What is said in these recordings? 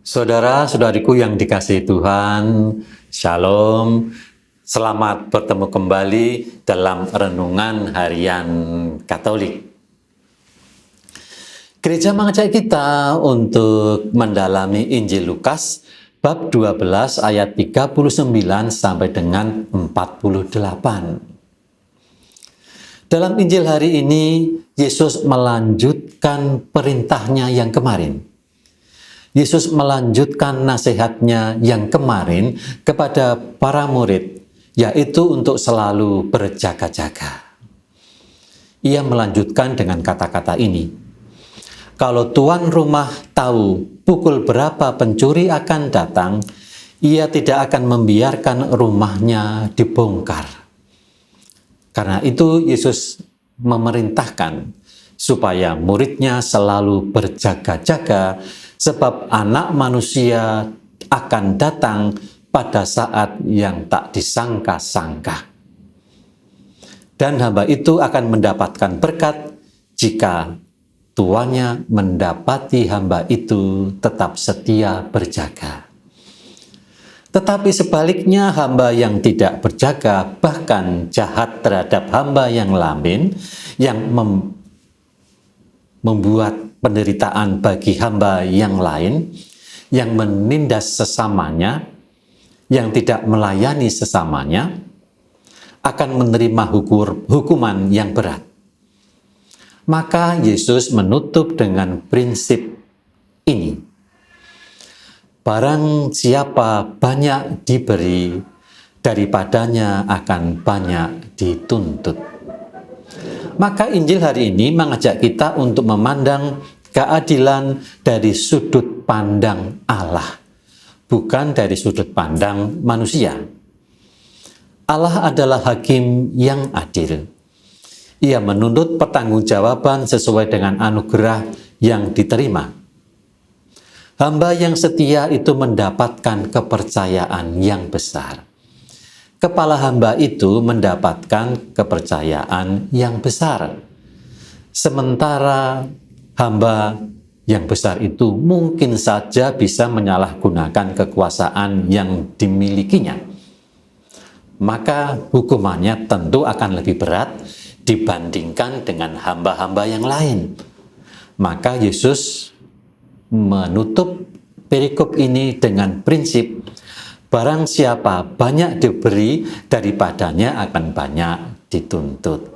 Saudara-saudariku yang dikasihi Tuhan, Shalom. Selamat bertemu kembali dalam renungan harian Katolik. Gereja mengajak kita untuk mendalami Injil Lukas bab 12 ayat 39 sampai dengan 48. Dalam Injil hari ini, Yesus melanjutkan perintahnya yang kemarin. Yesus melanjutkan nasihatnya yang kemarin kepada para murid, yaitu untuk selalu berjaga-jaga. Ia melanjutkan dengan kata-kata ini, "Kalau tuan rumah tahu pukul berapa pencuri akan datang, ia tidak akan membiarkan rumahnya dibongkar." Karena itu Yesus memerintahkan supaya muridnya selalu berjaga-jaga, sebab anak manusia akan datang pada saat yang tak disangka-sangka. Dan hamba itu akan mendapatkan berkat jika tuannya mendapati hamba itu tetap setia berjaga. Tetapi sebaliknya hamba yang tidak berjaga, bahkan jahat terhadap hamba yang lain, yang membuat penderitaan bagi hamba yang lain, yang menindas sesamanya, yang tidak melayani sesamanya, akan menerima hukuman yang berat. Maka Yesus menutup dengan prinsip ini. Barang siapa banyak diberi, daripadanya akan banyak dituntut. Maka Injil hari ini mengajak kita untuk memandang keadilan dari sudut pandang Allah, bukan dari sudut pandang manusia. Allah adalah hakim yang adil. Ia menuntut pertanggungjawaban sesuai dengan anugerah yang diterima. Hamba yang setia itu mendapatkan kepercayaan yang besar. Kepala hamba itu mendapatkan kepercayaan yang besar. Sementara hamba yang besar itu mungkin saja bisa menyalahgunakan kekuasaan yang dimilikinya. Maka hukumannya tentu akan lebih berat dibandingkan dengan hamba-hamba yang lain. Maka Yesus menutup perikop ini dengan prinsip, barang siapa banyak diberi, daripadanya akan banyak dituntut.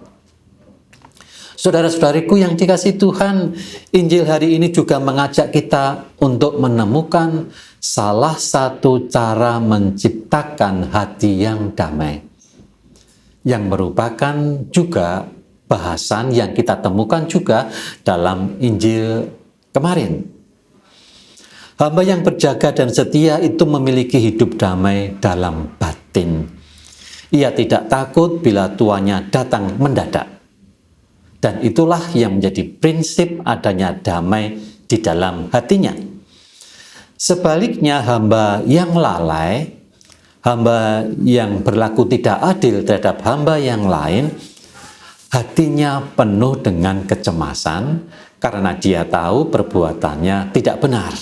Saudara-saudariku yang dikasihi Tuhan, Injil hari ini juga mengajak kita untuk menemukan salah satu cara menciptakan hati yang damai, yang merupakan juga bahasan yang kita temukan juga dalam Injil kemarin. Hamba yang berjaga dan setia itu memiliki hidup damai dalam batin. Ia tidak takut bila tuannya datang mendadak. Dan itulah yang menjadi prinsip adanya damai di dalam hatinya. Sebaliknya hamba yang lalai, hamba yang berlaku tidak adil terhadap hamba yang lain, hatinya penuh dengan kecemasan karena dia tahu perbuatannya tidak benar.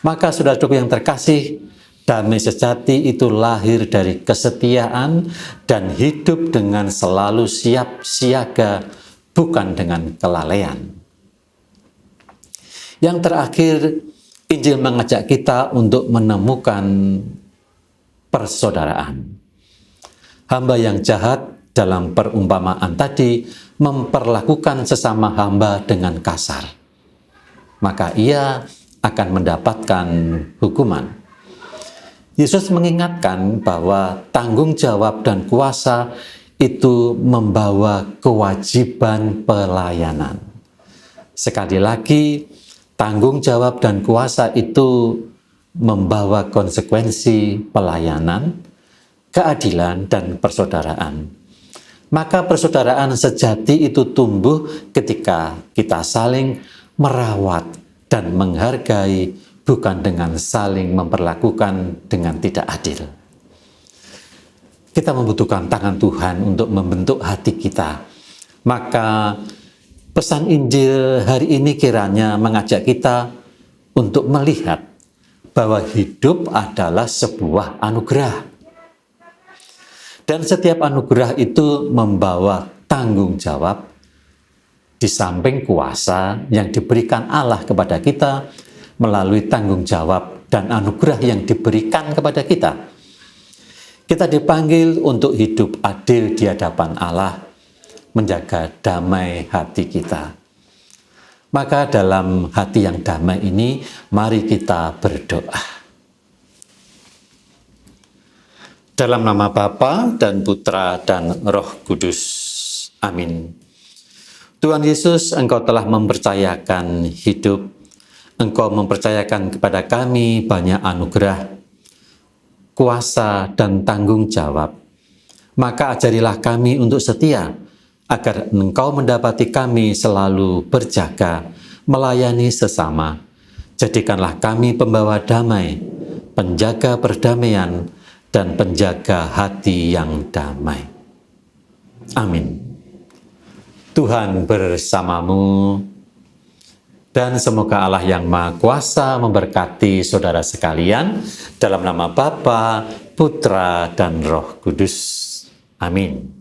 Maka saudara-saudaraku yang terkasih, damai sejati itu lahir dari kesetiaan dan hidup dengan selalu siap siaga, bukan dengan kelalaian. Yang terakhir, Injil mengajak kita untuk menemukan persaudaraan. Hamba yang jahat dalam perumpamaan tadi memperlakukan sesama hamba dengan kasar. Maka ia akan mendapatkan hukuman. Yesus mengingatkan bahwa tanggung jawab dan kuasa itu membawa kewajiban pelayanan. Sekali lagi, tanggung jawab dan kuasa itu membawa konsekuensi pelayanan, keadilan, dan persaudaraan. Maka persaudaraan sejati itu tumbuh ketika kita saling merawat dan menghargai, bukan dengan saling memperlakukan dengan tidak adil. Kita membutuhkan tangan Tuhan untuk membentuk hati kita. Maka pesan Injil hari ini kiranya mengajak kita untuk melihat bahwa hidup adalah sebuah anugerah. Dan setiap anugerah itu membawa tanggung jawab di samping kuasa yang diberikan Allah kepada kita melalui tanggung jawab dan anugerah yang diberikan kepada kita. Kita dipanggil untuk hidup adil di hadapan Allah, menjaga damai hati kita. Maka dalam hati yang damai ini, mari kita berdoa. Dalam nama Bapa dan Putra dan Roh Kudus. Amin. Tuhan Yesus, Engkau telah mempercayakan hidup, Engkau mempercayakan kepada kami banyak anugerah, kuasa, dan tanggung jawab. Maka ajarilah kami untuk setia, agar Engkau mendapati kami selalu berjaga, melayani sesama. Jadikanlah kami pembawa damai, penjaga perdamaian, dan penjaga hati yang damai. Amin. Tuhan bersamamu, dan semoga Allah yang Maha Kuasa memberkati saudara sekalian dalam nama Bapa, Putra, dan Roh Kudus. Amin.